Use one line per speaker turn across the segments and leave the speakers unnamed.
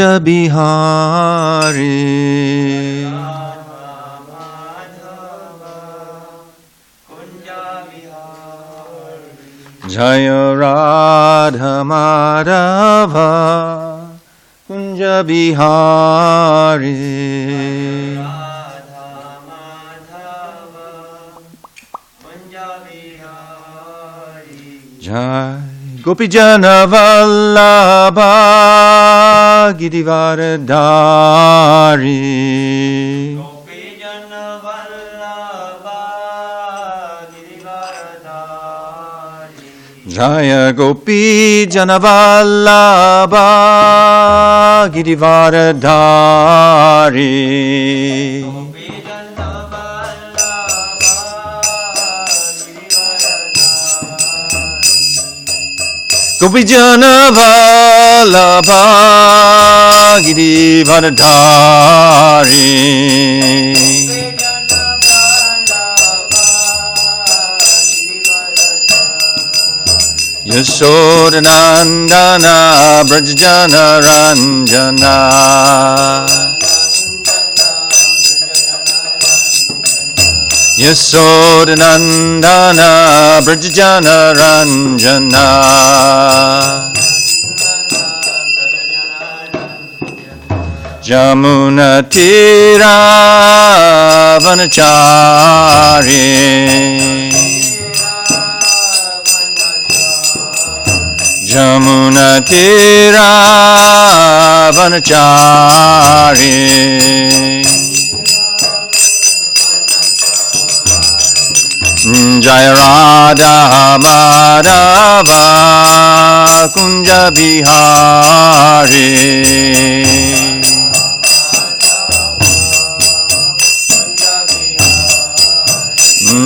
Kunja Bihari. Jaya Radha Madhava Kunja Bihari. Jai Gopijana Vallabha Girivaradari. Jaya Gopi Janavallabha Girivaradari. Gopi Janavallabha Girivaradari. Yashodanandana Brajjana Ranjana. Yashodanandana Brajjana Ranjana. Jamuna Tira Vanachari. Jamuna Tira Vanachari. Jaya Radha Madhava Kunja Bihari.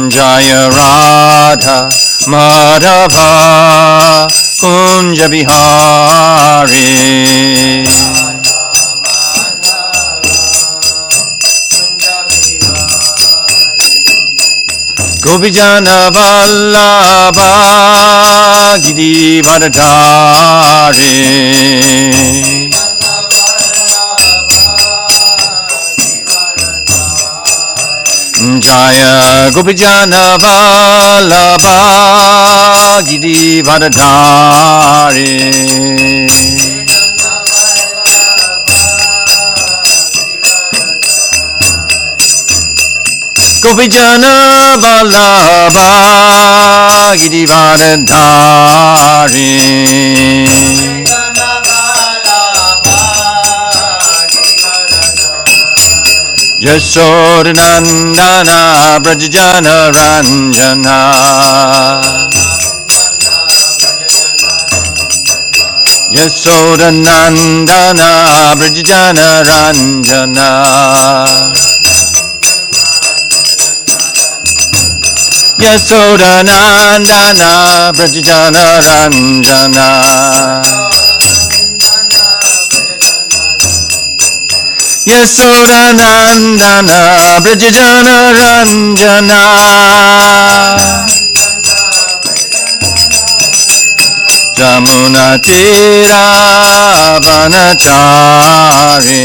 Jaya Radha Madhava Kunja Bihari. Gopijana Vallabha Girivaradari. Jaya Gopijana Vallabha Girivaradari. Gopijana Vallabha Girivaradari. Yashodanandana Brajjana Ranjana. Yashodanandana Brajjana Ranjana. Yashodanandana Brajjana Ranjana. Yashodanandana Brajjana Ranjana. Jamuna Tira Vanachari.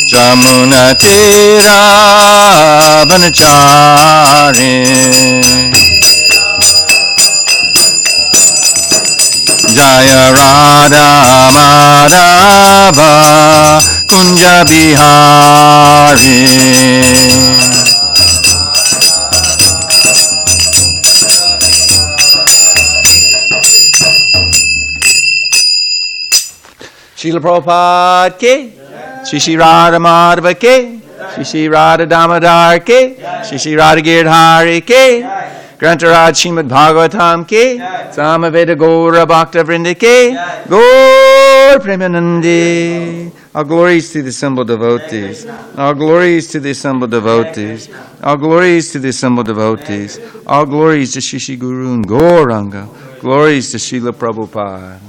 Jamuna Tira Vanachari. Jaya Radha Madhava Kunja Bihari. Srila Prabhupada ke, Shri Radha Madhava ke, Shri Radha Damodar ke, Shri Radha Girdhari ke, Grantaraj Srimad Bhagavatam ke, Samaveda Gaura Bhakta Vrinda ke, Gaur Premanandi. All glories to the assembled devotees. All glories to the assembled devotees. All glories to the assembled devotees. All glories to Shri Guru and Gauranga. Glories to Srila Prabhupada.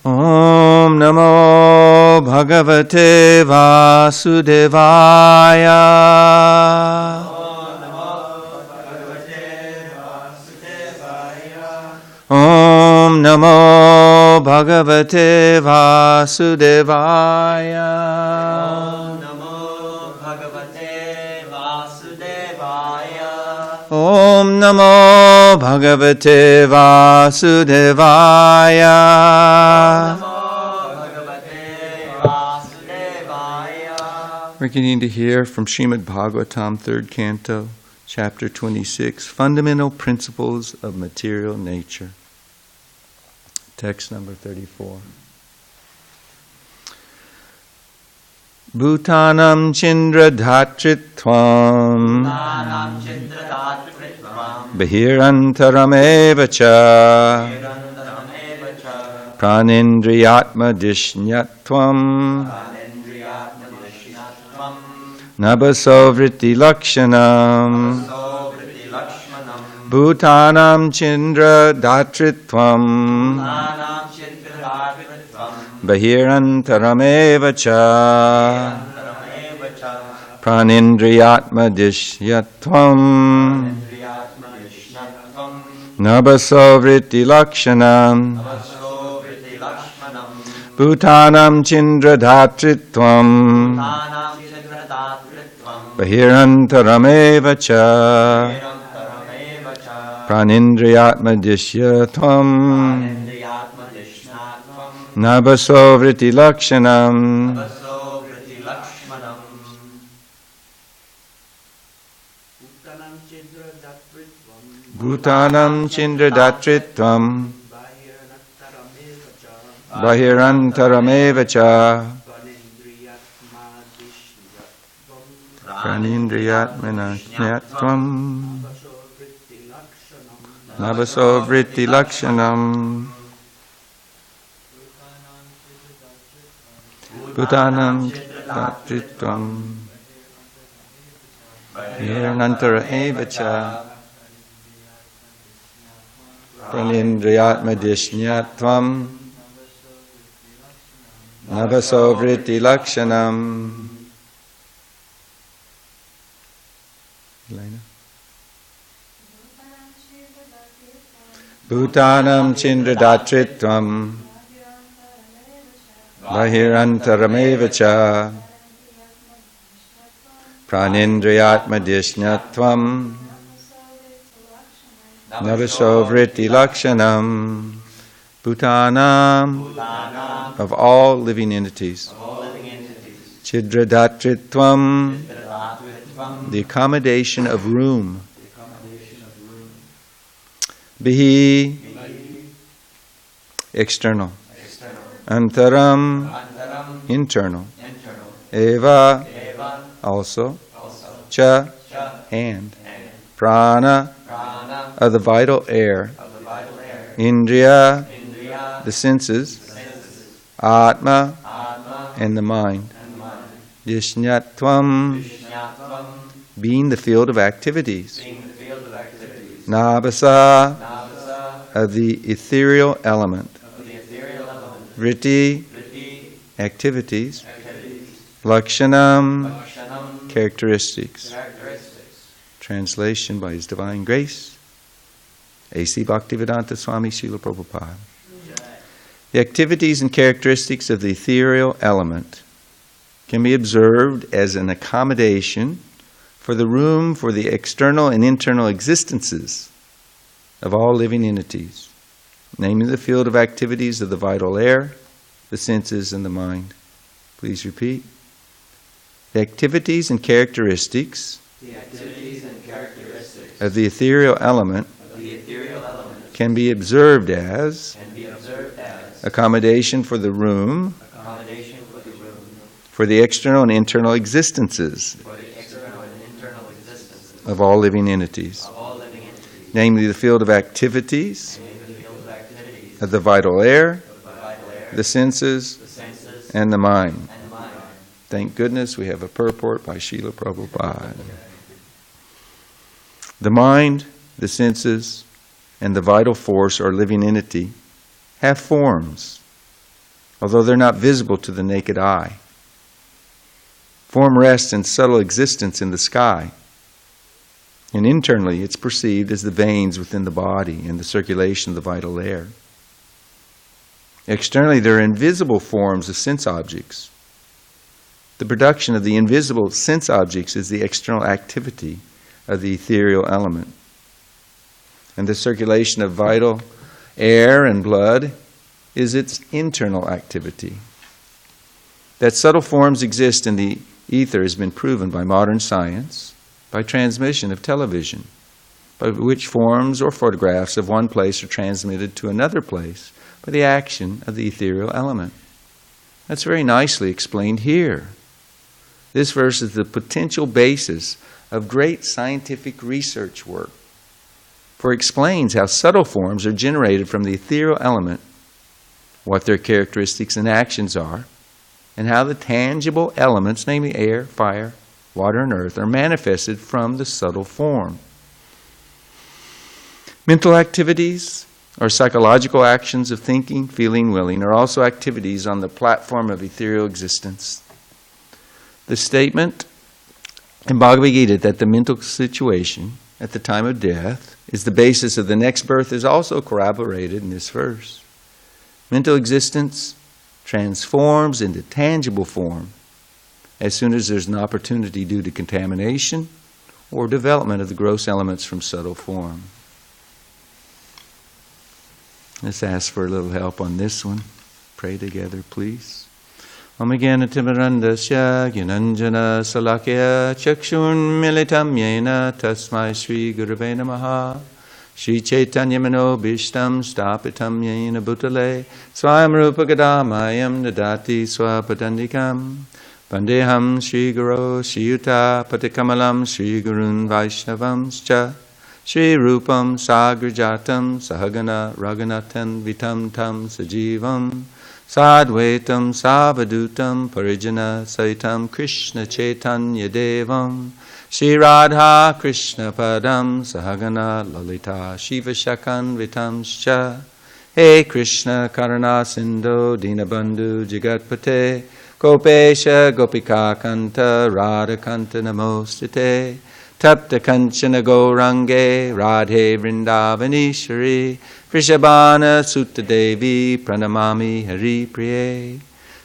Om Namo Bhagavate Vasudevaya. Om Namo Namo Bhagavate Vasudevaya.
Om Namo Bhagavate Vasudevaya.
Om Namo Bhagavate Vasudevaya. We're beginning to hear from Srimad Bhagavatam, 3rd Canto, Chapter 26, Fundamental Principles of Material Nature. Text number 34. Bhutanam Chindra Dhatritvam Bahirantaram Evacha Pranindriyatma Dishnyatvam Nabasovriti Lakshanam Bhutanam Chindra Dhatritvam Bahirantaram Evacha Pranindriyatma Dishyatvam Nabasovriti Lakshanam Bhutanam Chindra Dhatritvam Bahirantaram Evacha Pranindriyatma Dishyatvam Nabasovriti Lakshanam Bhutanam Chindra Dhatritvam Bahirantaram Evacha Pranindriyatmana Jnatvam Nabasovriti Lakshanam Bhutanam Dhatritvam Bahiranantara Evacha Pranindriyatma Dishyatvam Nabasovriti Lakshanam. Bhutanam Chindra Dhatritvam Bahirantaram Evacha Pranindriyatma Dishyatvam Nabasovriti Lakshanam. Bhutanam, of all living entities. Chidra Dhatritvam, the accommodation of room. Bihi, external. Antaram, internal. Eva, also. Cha, and. Prana, of the vital air. Indriya, the senses. Atma, and the mind. Dishnatvam, being the field of activities. Nabasa, of the ethereal element. Vritti, activities. Lakshanam, characteristics. Translation by His Divine Grace, A.C. Bhaktivedanta Swami Srila Prabhupada. The activities and characteristics of the ethereal element can be observed as an accommodation for the room for the external and internal existences of all living entities, namely the field of activities of the vital air, the senses, and the mind. Please repeat. The activities and characteristics of the ethereal element can be observed as accommodation for the room for the external and internal existences of all living entities, namely the field of activities of the vital air, the senses, and the mind. Thank goodness we have a purport by Srila Prabhupada. The mind, the senses, and the vital force or living entity have forms, although they're not visible to the naked eye. Form rests in subtle existence in the sky, and internally it's perceived as the veins within the body and the circulation of the vital air. Externally, there are invisible forms of sense objects. The production of the invisible sense objects is the external activity of the ethereal element. And the circulation of vital air and blood is its internal activity. That subtle forms exist in the ether has been proven by modern science, by transmission of television, by which forms or photographs of one place are transmitted to another place by the action of the ethereal element. That's very nicely explained here. This verse is the potential basis of great scientific research work, for it explains how subtle forms are generated from the ethereal element, what their characteristics and actions are, and how the tangible elements, namely air, fire, water, and earth, are manifested from the subtle form. Mental activities, or psychological actions of thinking, feeling, willing, are also activities on the platform of ethereal existence. The statement in Bhagavad Gita that the mental situation at the time of death is the basis of the next birth is also corroborated in this verse. Mental existence transforms into tangible form as soon as there's an opportunity due to contamination or development of the gross elements from subtle form. Let's ask for a little help on this one. Pray together, please. Om Jnana Timirandasya Gyananjana Salakya Chakshun Militam Yena Tasmai Shri Gurave Namaha Shri Chaitanya Mano Bhishtam Stapitam Yena Bhutale Swayam Rupa Gadamayam Nadati Swapadandikam Vandeham Shri Guru Shri Yuta Patikamalam Shri Gurun Vaishnavamscha Shri Rupam Sagrajatam Sahagana Raghunathan Vitam Tam Sajivam Sadvaitam Savadutam Parijana Saitam Krishna Chaitanya Devam Shri Radha Krishna Padam Sahagana Lalita Shiva Shakan Vitamscha He Krishna Karana Sindhu Dinabandhu Jagatpate Gopesha Gopika Kanta Radha Kanta Namostate Tapta Kanchana Gourange Radhe Vrindavanishari Vrishabhana Sutta Devi Pranamami Hari Priye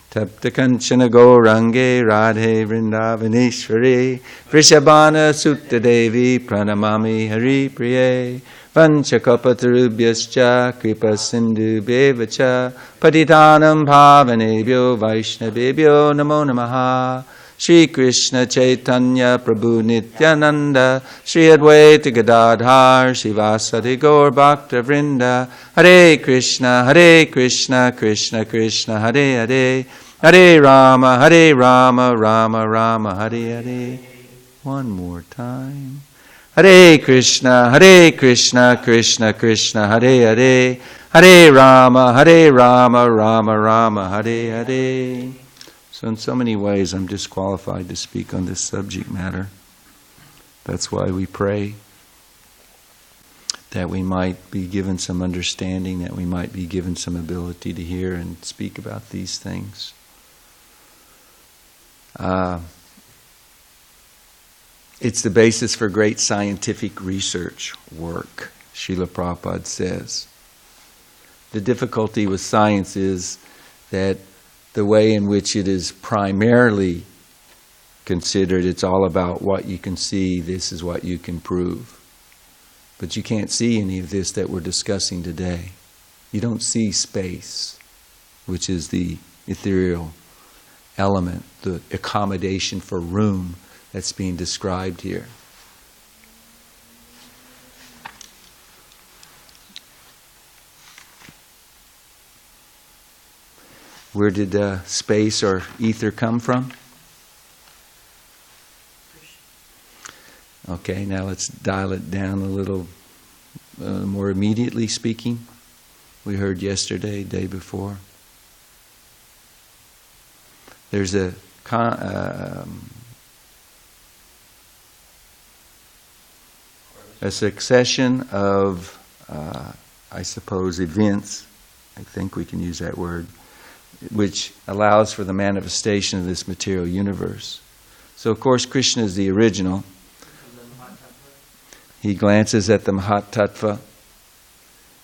Tapta Kanchana Gourange Radhe Vrindavanishari Vrishabhana Sutta Devi Pranamami Hari Priye Vanchakapatarubhyascha Kripa Sindhu Bevacha Patitanam Bhavanebhyo Vaishnavebhyo Namo Namaha Shri Krishna Chaitanya Prabhu Nityananda Shri Advaita Gadadhar Shivasati Gaur Bhakta Vrinda Hare Krishna Krishna Krishna Hare Hare Hare Rama Rama Rama Hare Hare. One more time. Hare Krishna Krishna Krishna Hare Hare Hare Rama Rama Hare Hare. So in so many ways, I'm disqualified to speak on this subject matter. That's why we pray, that we might be given some understanding, that we might be given some ability to hear and speak about these things. It's the basis for great scientific research work, Srila Prabhupada says. The difficulty with science is that the way in which it is primarily considered, it's all about what you can see, this is what you can prove. But you can't see any of this that we're discussing today. You don't see space, which is the ethereal element, the accommodation for room that's being described here. Where did space or ether come from? Okay, now let's dial it down a little more immediately speaking. We heard yesterday, day before. There's a succession of, I suppose, events, I think we can use that word, which allows for the manifestation of this material universe. So, of course, Krishna is the original. He glances at the Mahat Tattva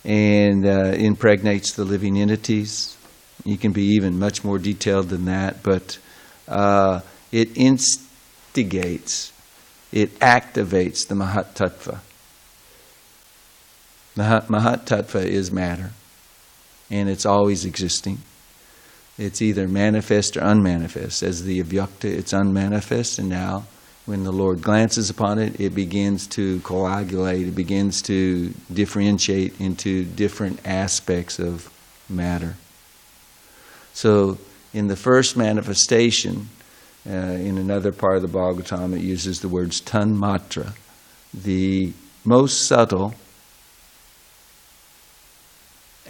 and impregnates the living entities. You can be even much more detailed than that, but it instigates, it activates the Mahat Tattva. Mahat Tattva is matter, and it's always existing. It's either manifest or unmanifest. As the Avyakta, it's unmanifest, and now when the Lord glances upon it, it begins to coagulate, it begins to differentiate into different aspects of matter. So in the first manifestation, in another part of the Bhagavatam, it uses the words tan matra. The most subtle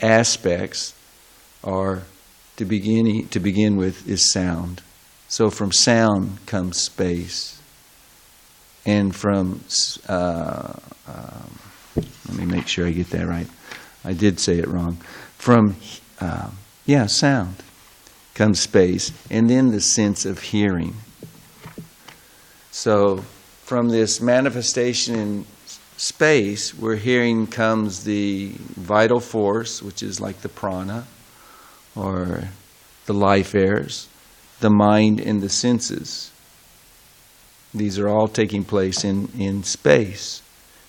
aspects are, to begin with, is sound. So from sound comes space. And from, let me make sure I get that right. I did say it wrong. From, sound comes space, and then the sense of hearing. So from this manifestation in space, where hearing comes the vital force, which is like the prana, or the life airs, the mind and the senses. These are all taking place in space.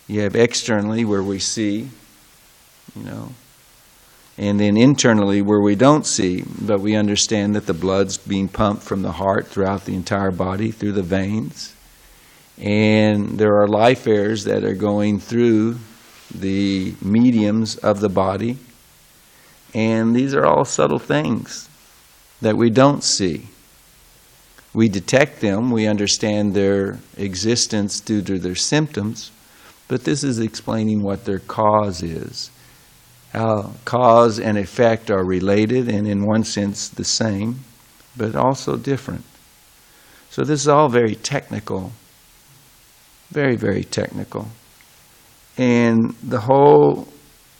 You have externally where we see, and then internally where we don't see, but we understand that the blood's being pumped from the heart throughout the entire body, through the veins. And there are life airs that are going through the mediums of the body. And these are all subtle things that we don't see. We detect them, we understand their existence due to their symptoms, but this is explaining what their cause is. How cause and effect are related, and in one sense the same, but also different. So this is all very technical, very, very technical. And the whole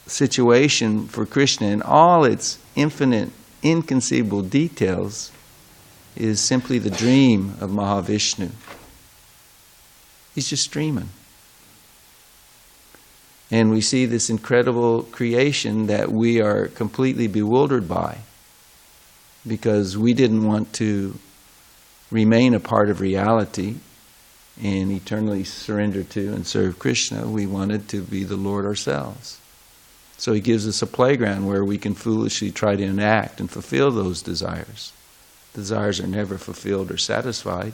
situation for Krishna in all its infinite, inconceivable details is simply the dream of Mahavishnu. He's just dreaming. And we see this incredible creation that we are completely bewildered by, because we didn't want to remain a part of reality and eternally surrender to and serve Krishna. We wanted to be the Lord ourselves. So he gives us a playground where we can foolishly try to enact and fulfill those desires. Desires are never fulfilled or satisfied.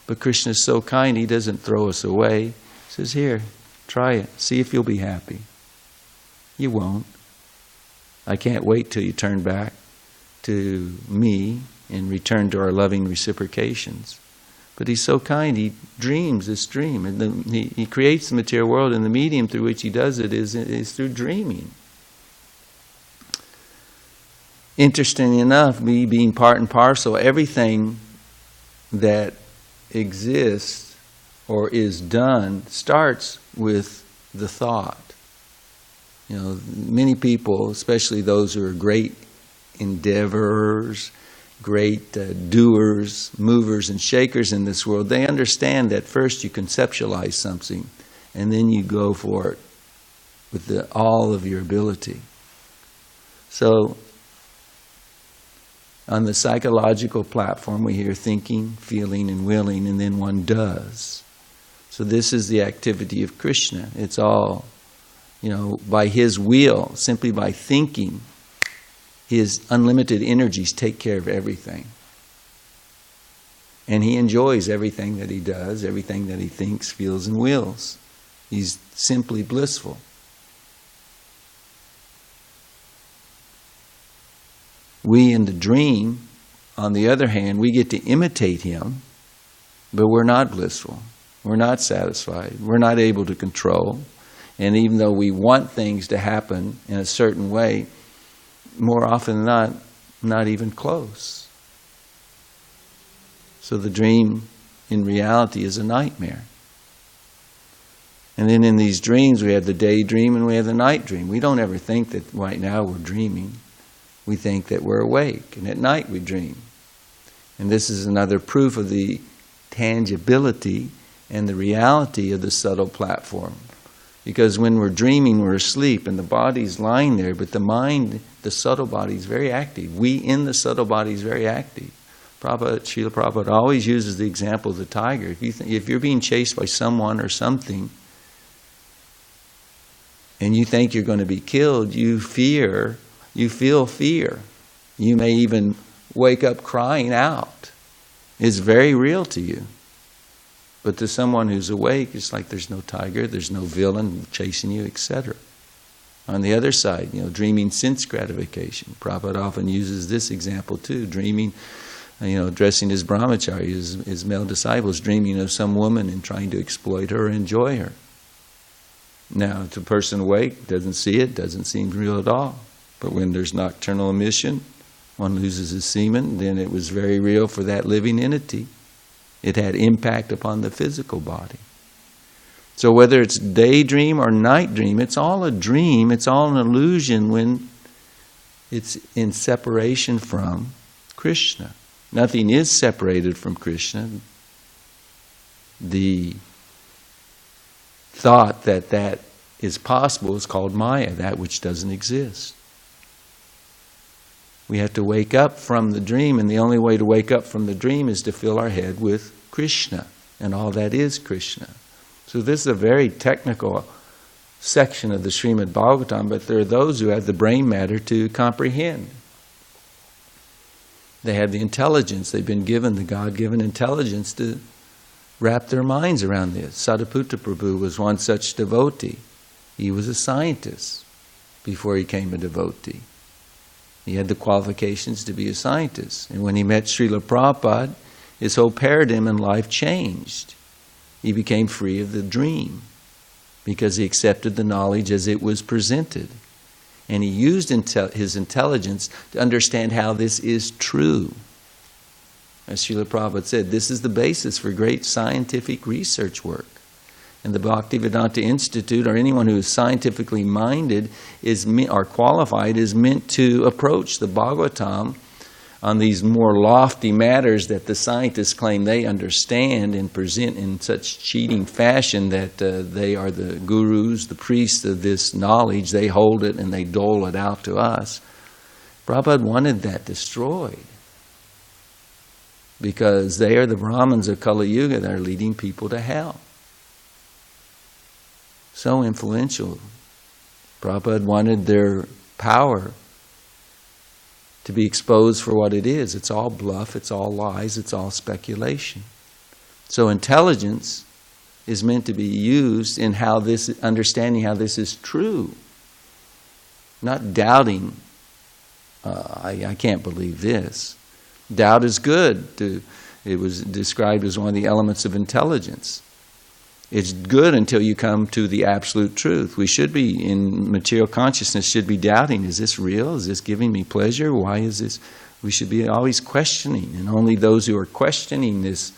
But Krishna is so kind, he doesn't throw us away. He says, here, try it. See if you'll be happy. You won't. I can't wait till you turn back to me and return to our loving reciprocations. But he's so kind, he dreams this dream. And he creates the material world, and the medium through which he does it is through dreaming. Interestingly enough, me being part and parcel, everything that exists or is done starts with the thought. Many people, especially those who are great endeavorers, great doers, movers and shakers in this world, they understand that first you conceptualize something and then you go for it with all of your ability. So on the psychological platform, we hear thinking, feeling, and willing, and then one does. So this is the activity of Krishna. It's all, by his will, simply by thinking, his unlimited energies take care of everything. And he enjoys everything that he does, everything that he thinks, feels, and wills. He's simply blissful. We in the dream, on the other hand, we get to imitate him, but we're not blissful. We're not satisfied. We're not able to control. And even though we want things to happen in a certain way, more often than not even close. So the dream in reality is a nightmare. And then in these dreams we have the daydream and we have the night dream. We don't ever think that right now we're dreaming. We think that we're awake, and at night we dream. And this is another proof of the tangibility and the reality of the subtle platform. Because when we're dreaming, we're asleep, and the body's lying there, but the mind, the subtle body, is very active. We in the subtle body is very active. Srila Prabhupada always uses the example of the tiger. If you're being chased by someone or something, and you think you're going to be killed, you feel fear. You may even wake up crying out. It's very real to you. But to someone who's awake, it's like there's no tiger, there's no villain chasing you, etc. On the other side, dreaming sense gratification. Prabhupada often uses this example too, dreaming, addressing his brahmachari, his male disciples, dreaming of some woman and trying to exploit her or enjoy her. Now, to a person awake, doesn't see it, doesn't seem real at all. But when there's nocturnal emission, one loses his semen, then it was very real for that living entity. It had impact upon the physical body. So whether it's daydream or night dream, it's all a dream, it's all an illusion when it's in separation from Krishna. Nothing is separated from Krishna. The thought that is possible is called Maya, that which doesn't exist. We have to wake up from the dream, and the only way to wake up from the dream is to fill our head with Krishna, and all that is Krishna. So this is a very technical section of the Srimad Bhagavatam, but there are those who have the brain matter to comprehend. They have the intelligence, they've been given the God-given intelligence to wrap their minds around this. Sadaputa Prabhu was one such devotee. He was a scientist before he became a devotee. He had the qualifications to be a scientist. And when he met Srila Prabhupada, his whole paradigm in life changed. He became free of the dream because he accepted the knowledge as it was presented. And he used his intelligence to understand how this is true. As Srila Prabhupada said, this is the basis for great scientific research work. And the Bhaktivedanta Institute, or anyone who is scientifically minded or qualified, is meant to approach the Bhagavatam on these more lofty matters that the scientists claim they understand and present in such cheating fashion that they are the gurus, the priests of this knowledge. They hold it and they dole it out to us. Prabhupada wanted that destroyed because they are the Brahmins of Kali Yuga that are leading people to hell. So influential. Prabhupada wanted their power to be exposed for what it is. It's all bluff, it's all lies, it's all speculation. So intelligence is meant to be used in understanding how this is true. Not doubting, I can't believe this. Doubt is good. It was described as one of the elements of intelligence. It's good until you come to the absolute truth. We should be, in material consciousness, should be doubting, is this real? Is this giving me pleasure? Why is this? We should be always questioning. And only those who are questioning this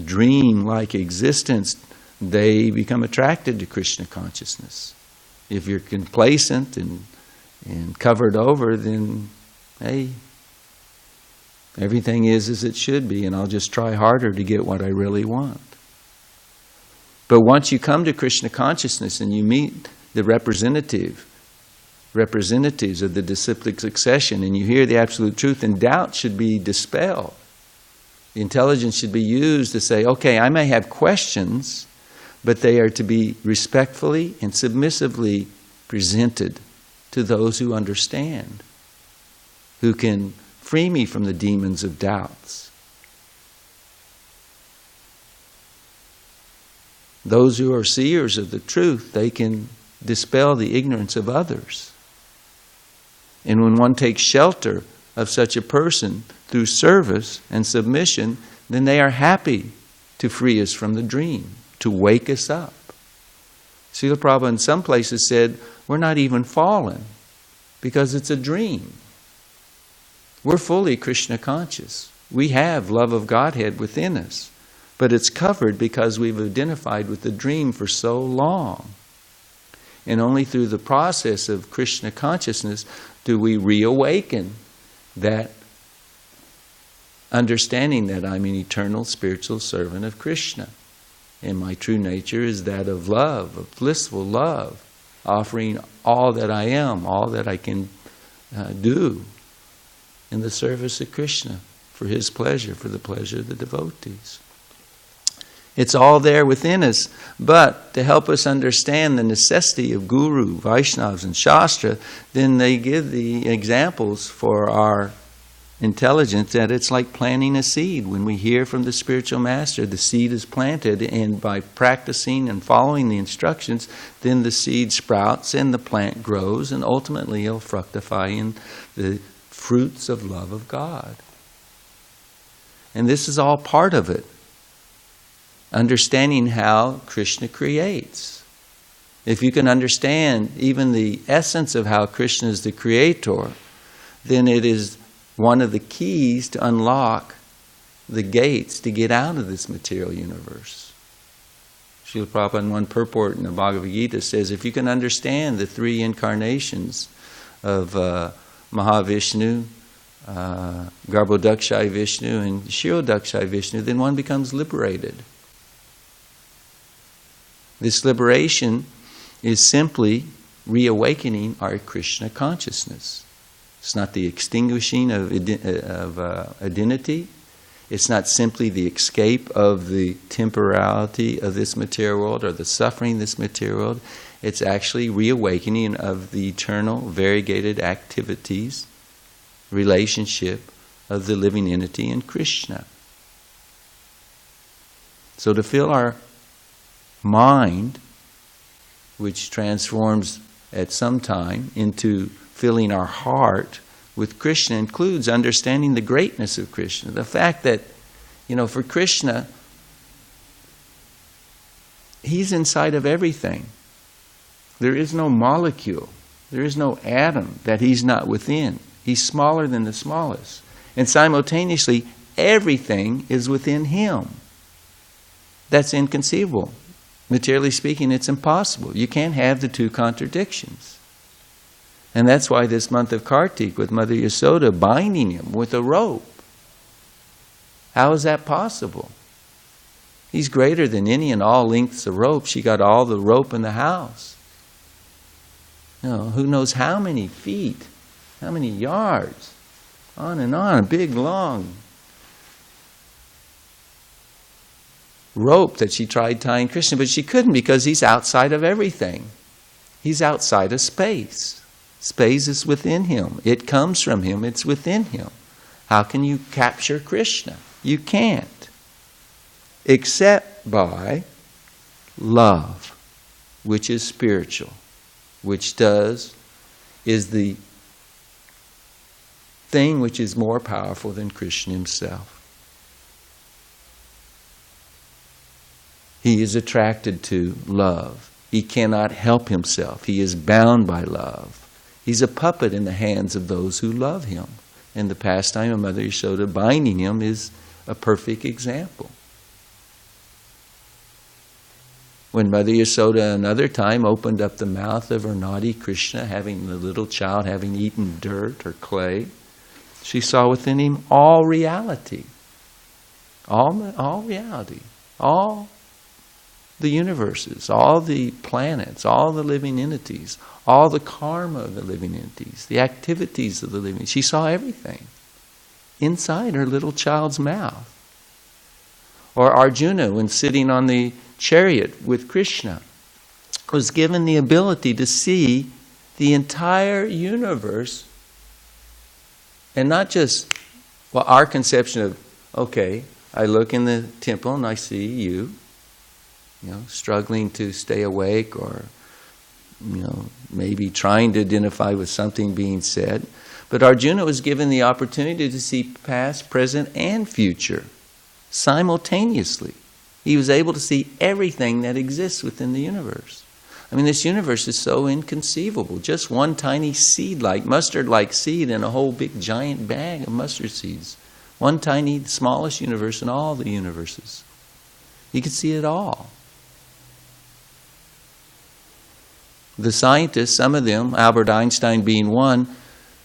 dream-like existence, they become attracted to Krishna consciousness. If you're complacent and covered over, then, hey, everything is as it should be, and I'll just try harder to get what I really want. But once you come to Krishna consciousness and you meet the representatives of the disciplic succession and you hear the absolute truth, then doubt should be dispelled. The intelligence should be used to say, okay, I may have questions, but they are to be respectfully and submissively presented to those who understand, who can free me from the demons of doubts. Those who are seers of the truth, they can dispel the ignorance of others. And when one takes shelter of such a person through service and submission, then they are happy to free us from the dream, to wake us up. Srila Prabhupada in some places said, we're not even fallen because it's a dream. We're fully Krishna conscious. We have love of Godhead within us. But it's covered because we've identified with the dream for so long. And only through the process of Krishna consciousness do we reawaken that understanding that I'm an eternal spiritual servant of Krishna. And my true nature is that of love, of blissful love, offering all that I am, all that I can do in the service of Krishna, for his pleasure, for the pleasure of the devotees. It's all there within us, but to help us understand the necessity of Guru, Vaishnavas, and Shastra, then they give the examples for our intelligence that it's like planting a seed. When we hear from the spiritual master, the seed is planted, and by practicing and following the instructions, then the seed sprouts and the plant grows, and ultimately it'll fructify in the fruits of love of God. And this is all part of it. Understanding how Krishna creates. If you can understand even the essence of how Krishna is the creator, then it is one of the keys to unlock the gates to get out of this material universe. Srila Prabhupada in one purport in the Bhagavad Gita says, if you can understand the three incarnations of Mahavishnu, Garbhodakshai Vishnu, and Kshirodakshai Vishnu, then one becomes liberated. This liberation is simply reawakening our Krishna consciousness. It's not the extinguishing of identity. It's not simply the escape of the temporality of this material world or the suffering of this material world. It's actually reawakening of the eternal, variegated activities, relationship of the living entity in Krishna. So to fill our mind, which transforms at some time into filling our heart with Krishna, includes understanding the greatness of Krishna. The fact that, for Krishna, he's inside of everything. There is no molecule, there is no atom that he's not within. He's smaller than the smallest. And simultaneously, everything is within him. That's inconceivable. Materially speaking, it's impossible. You can't have the two contradictions. And that's why this month of Kartik, with Mother Yasoda binding him with a rope. How is that possible? He's greater than any and all lengths of rope. She got all the rope in the house. Who knows how many feet, how many yards, on and on, a big, long rope that she tried tying Krishna, but she couldn't because he's outside of everything. He's outside of space. Space is within him. It comes from him. It's within him. How can you capture Krishna? You can't. Except by love, which is spiritual, which is the thing which is more powerful than Krishna himself. He is attracted to love. He cannot help himself. He is bound by love. He's a puppet in the hands of those who love him. And the pastime of Mother Yashoda binding him is a perfect example. When Mother Yasoda another time opened up the mouth of her naughty Krishna, having the little child having eaten dirt or clay, she saw within him all reality. All reality. All the universes, all the planets, all the living entities, all the karma of the living entities, the activities of the living. She saw everything inside her little child's mouth. Or Arjuna, when sitting on the chariot with Krishna, was given the ability to see the entire universe, and not just our conception of, okay, I look in the temple and I see you, struggling to stay awake, or maybe trying to identify with something being said. But Arjuna was given the opportunity to see past, present, and future simultaneously. He was able to see everything that exists within the universe. I mean, this universe is so inconceivable. Just one tiny seed-like, mustard-like seed in a whole big giant bag of mustard seeds. One tiny, smallest universe in all the universes. He could see it all. The scientists, some of them, Albert Einstein being one,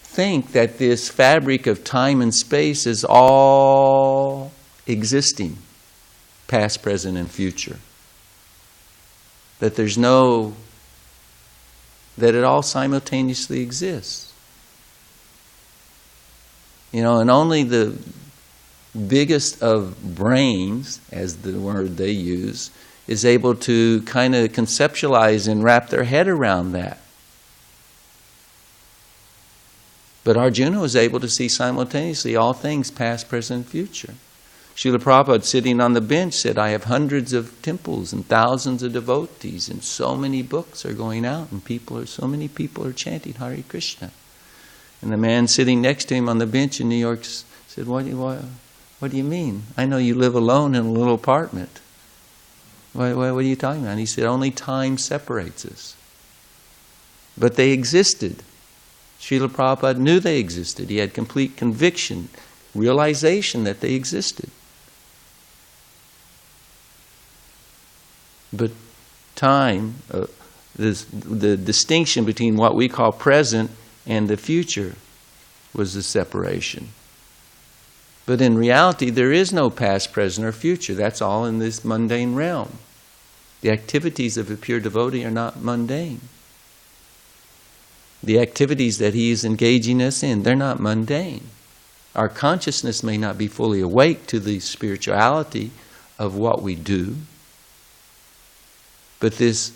think that this fabric of time and space is all existing, past, present, and future. that that it all simultaneously exists. And only the biggest of brains, as the word they use, is able to kind of conceptualize and wrap their head around that. But Arjuna was able to see simultaneously all things, past, present, future. Srila Prabhupada, sitting on the bench, said, I have hundreds of temples and thousands of devotees, and so many books are going out, and so many people are chanting Hare Krishna. And the man sitting next to him on the bench in New York said, What do you mean? I know you live alone in a little apartment. What are you talking about? And he said, only time separates us. But they existed. Srila Prabhupada knew they existed. He had complete conviction, realization that they existed. But time, the distinction between what we call present and the future was the separation. But in reality, there is no past, present, or future. That's all in this mundane realm. The activities of a pure devotee are not mundane. The activities that he is engaging us in, they're not mundane. Our consciousness may not be fully awake to the spirituality of what we do, but this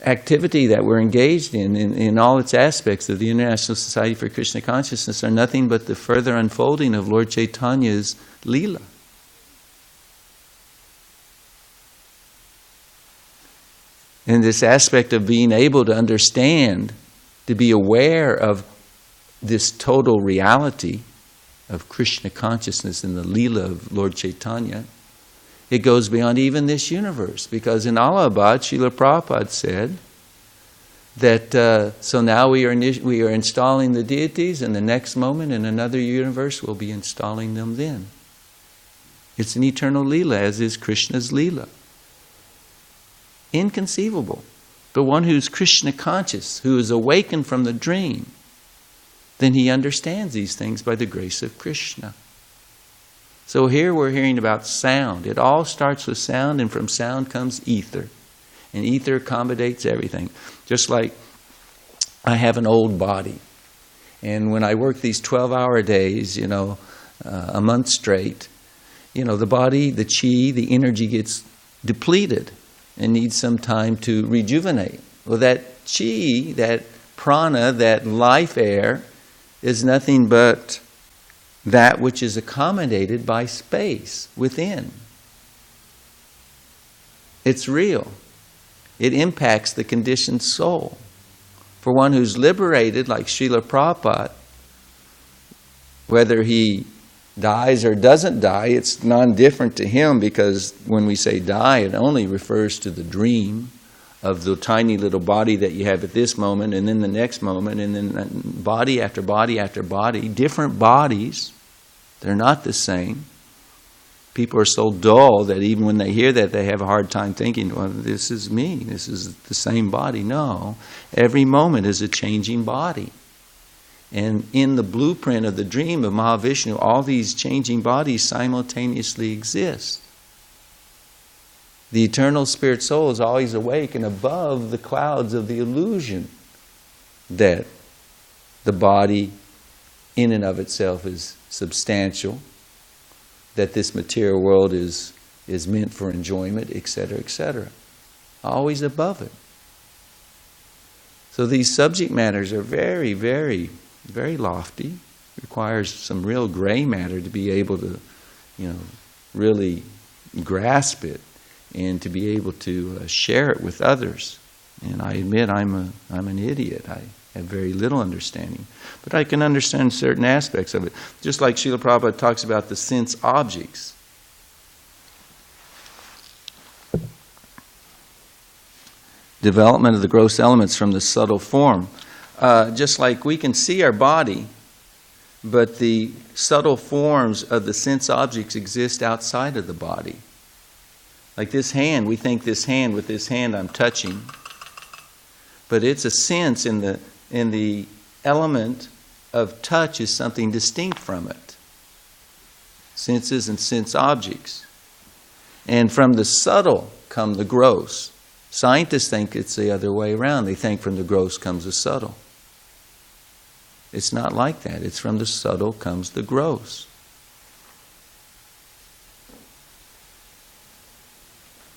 activity that we're engaged in all its aspects of the International Society for Krishna Consciousness, are nothing but the further unfolding of Lord Chaitanya's Leela. And this aspect of being able to understand, to be aware of this total reality of Krishna consciousness in the Leela of Lord Chaitanya, it goes beyond even this universe. Because in Allahabad, Srila Prabhupada said that so now we are installing the deities, and the next moment in another universe we'll be installing them then. It's an eternal Leela, as is Krishna's Leela. Inconceivable. But one who's Krishna conscious, who is awakened from the dream, then he understands these things by the grace of Krishna. So here we're hearing about sound. It all starts with sound, and from sound comes ether. And ether accommodates everything. Just like I have an old body. And when I work these 12-hour days, a month straight, the body, the chi, the energy gets depleted and needs some time to rejuvenate. Well, that chi, that prana, that life air, is nothing but that which is accommodated by space within. It's real. It impacts the conditioned soul. For one who's liberated, like Srila Prabhupada, whether he dies or doesn't die, it's non-different to him, because when we say die, it only refers to the dream of the tiny little body that you have at this moment, and then the next moment, and then body after body after body, different bodies. They're not the same. People are so dull that even when they hear that, they have a hard time thinking, well, this is me, this is the same body. No, every moment is a changing body. And in the blueprint of the dream of Mahavishnu, all these changing bodies simultaneously exist. The eternal spirit soul is always awake and above the clouds of the illusion that the body in and of itself is substantial, that this material world is meant for enjoyment, etc., etc. Always above it. So these subject matters are very, very, very lofty. It requires some real gray matter to be able to, really grasp it and to be able to share it with others. And I admit I'm an idiot. I have very little understanding. But I can understand certain aspects of it. Just like Srila Prabhupada talks about the sense objects. Development of the gross elements from the subtle form. Just like we can see our body, but the subtle forms of the sense objects exist outside of the body. Like this hand, we think with this hand I'm touching. But it's a sense in the element of touch is something distinct from it. Senses and sense objects. And from the subtle come the gross. Scientists think it's the other way around. They think from the gross comes the subtle. It's not like that. It's from the subtle comes the gross.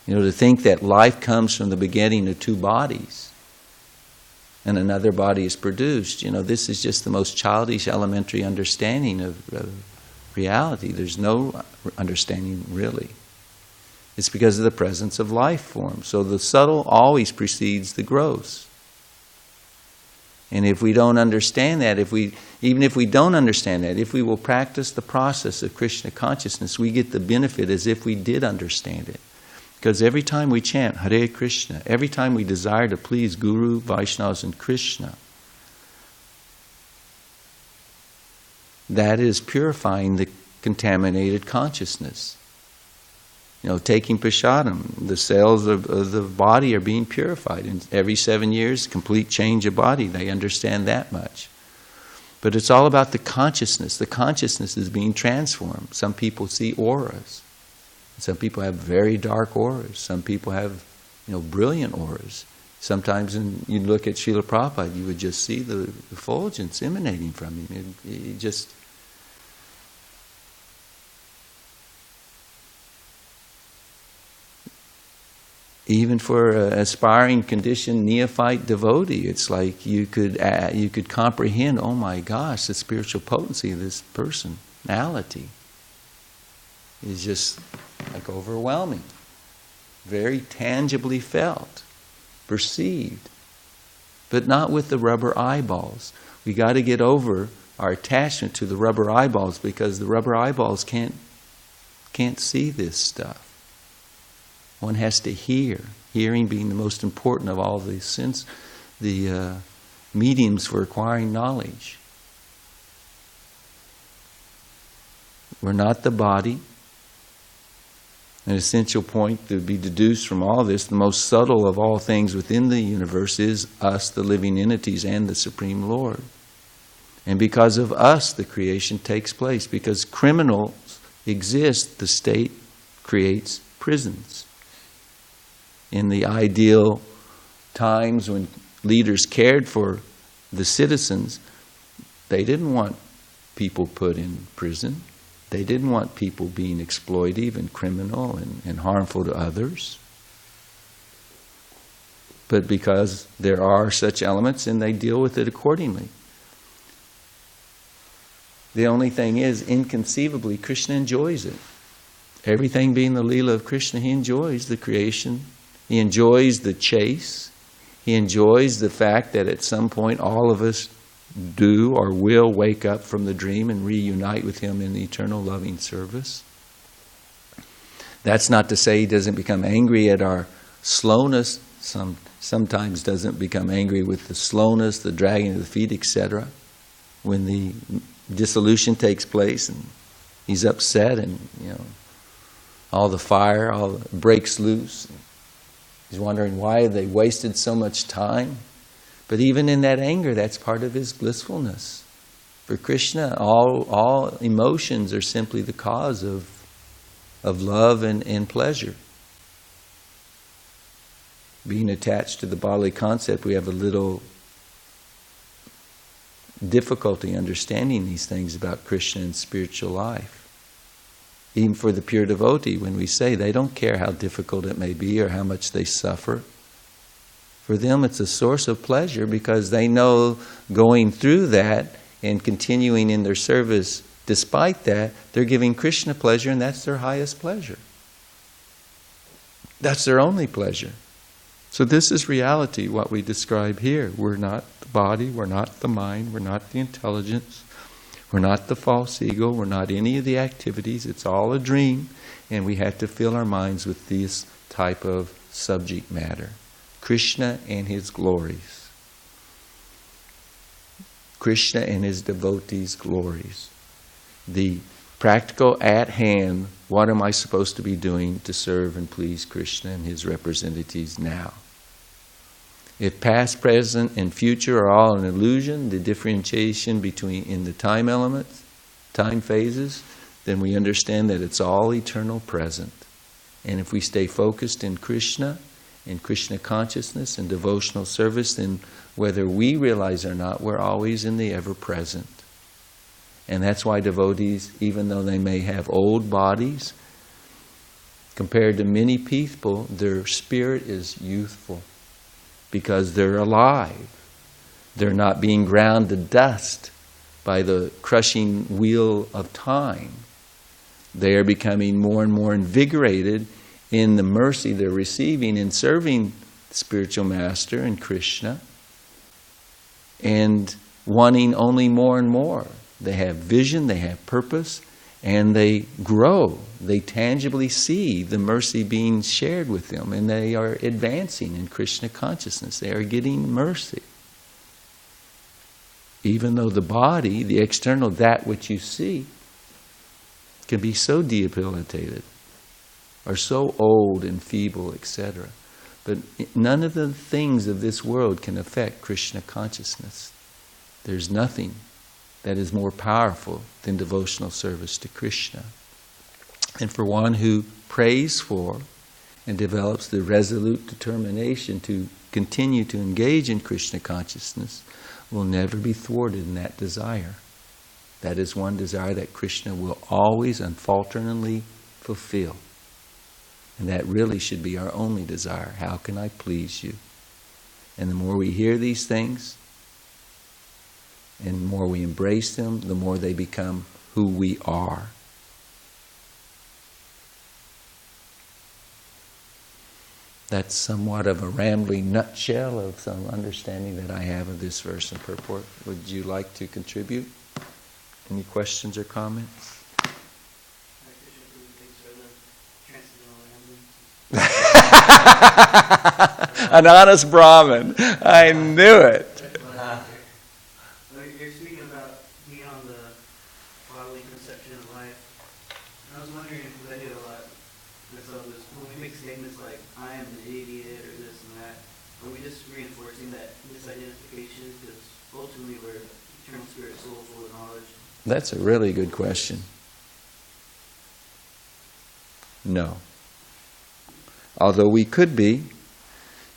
You know, to think that life comes from the begetting of two bodies and another body is produced, you know, this is just the most childish, elementary understanding of reality. There's no understanding really. It's because of the presence of life form. So the subtle always precedes the gross. And if we don't understand that, even if we don't understand that, if we will practice the process of Krishna consciousness, we get the benefit as if we did understand it. Because every time we chant Hare Krishna, every time we desire to please Guru, Vaishnavas, and Krishna, that is purifying the contaminated consciousness. You know, taking prasadam, the cells of the body are being purified. And every 7 years, complete change of body. They understand that much. But it's all about the consciousness. The consciousness is being transformed. Some people see auras. Some people have very dark auras. Some people have, you know, brilliant auras. Sometimes when you look at Srila Prabhupada, you would just see the effulgence emanating from him. It just... Even for an aspiring, conditioned neophyte devotee, it's like you could comprehend, oh my gosh, the spiritual potency of this personality is just like overwhelming. Very tangibly felt, perceived, but not with the rubber eyeballs. We got to get over our attachment to the rubber eyeballs because the rubber eyeballs can't see this stuff. One has to hear, hearing being the most important of all the mediums for acquiring knowledge. We're not the body. An essential point to be deduced from all this, the most subtle of all things within the universe is us, the living entities, and the Supreme Lord. And because of us, the creation takes place. Because criminals exist, the state creates prisons. In the ideal times when leaders cared for the citizens, they didn't want people put in prison. They didn't want people being exploitive and criminal and harmful to others. But because there are such elements, and they deal with it accordingly. The only thing is, inconceivably, Krishna enjoys it. Everything being the Leela of Krishna, he enjoys the creation. He enjoys the chase. He enjoys the fact that at some point all of us do or will wake up from the dream and reunite with him in eternal loving service. That's not to say he doesn't become angry at our slowness. Sometimes doesn't become angry with the slowness, the dragging of the feet, etc. When the dissolution takes place and he's upset and, you know, all the fire all breaks loose. He's wondering why they wasted so much time. But even in that anger, that's part of his blissfulness. For Krishna, all emotions are simply the cause of love and pleasure. Being attached to the bodily concept, we have a little difficulty understanding these things about Krishna and spiritual life. Even for the pure devotee, when we say they don't care how difficult it may be or how much they suffer. For them it's a source of pleasure because they know going through that and continuing in their service despite that, they're giving Krishna pleasure and that's their highest pleasure. That's their only pleasure. So this is reality, what we describe here. We're not the body, we're not the mind, we're not the intelligence. We're not the false ego, we're not any of the activities, it's all a dream, and we have to fill our minds with this type of subject matter. Krishna and his glories. Krishna and his devotees' glories. The practical at hand, what am I supposed to be doing to serve and please Krishna and his representatives now? If past, present, and future are all an illusion, the differentiation between in the time elements, time phases, then we understand that it's all eternal present. And if we stay focused in Krishna in Krishna consciousness and devotional service, then whether we realize or not, we're always in the ever-present. And that's why devotees, even though they may have old bodies, compared to many people, their spirit is youthful because they're alive. They're not being ground to dust by the crushing wheel of time. They are becoming more and more invigorated in the mercy they're receiving in serving the spiritual master and Krishna, and wanting only more and more. They have vision, they have purpose, and they grow. They tangibly see the mercy being shared with them, and they are advancing in Krishna consciousness. They are getting mercy. Even though the body, the external, that which you see, can be so debilitated, or so old and feeble, etc. But none of the things of this world can affect Krishna consciousness. There's nothing that is more powerful than devotional service to Krishna. And for one who prays for and develops the resolute determination to continue to engage in Krishna consciousness, will never be thwarted in that desire. That is one desire that Krishna will always unfalteringly fulfill. And that really should be our only desire. How can I please you? And the more we hear these things, and the more we embrace them, the more they become who we are. That's somewhat of a rambling nutshell of some understanding that I have of this verse and purport. Would you like to contribute? Any questions or comments? An honest Brahmin. I knew it.
You're speaking about beyond the bodily conception of life. I was wondering if I do a lot with all this. When we make statements like, I am an idiot, or this and that, are we just reinforcing that misidentification? Because ultimately we're eternal spirit, soul, full of knowledge.
That's a really good question. No. Although we could be.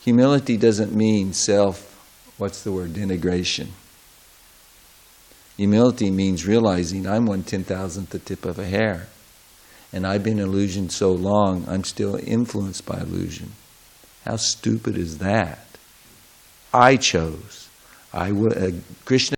Humility doesn't mean denigration. Humility means realizing I'm 1/10,000th the tip of a hair. And I've been illusioned so long, I'm still influenced by illusion. How stupid is that? I chose. Krishna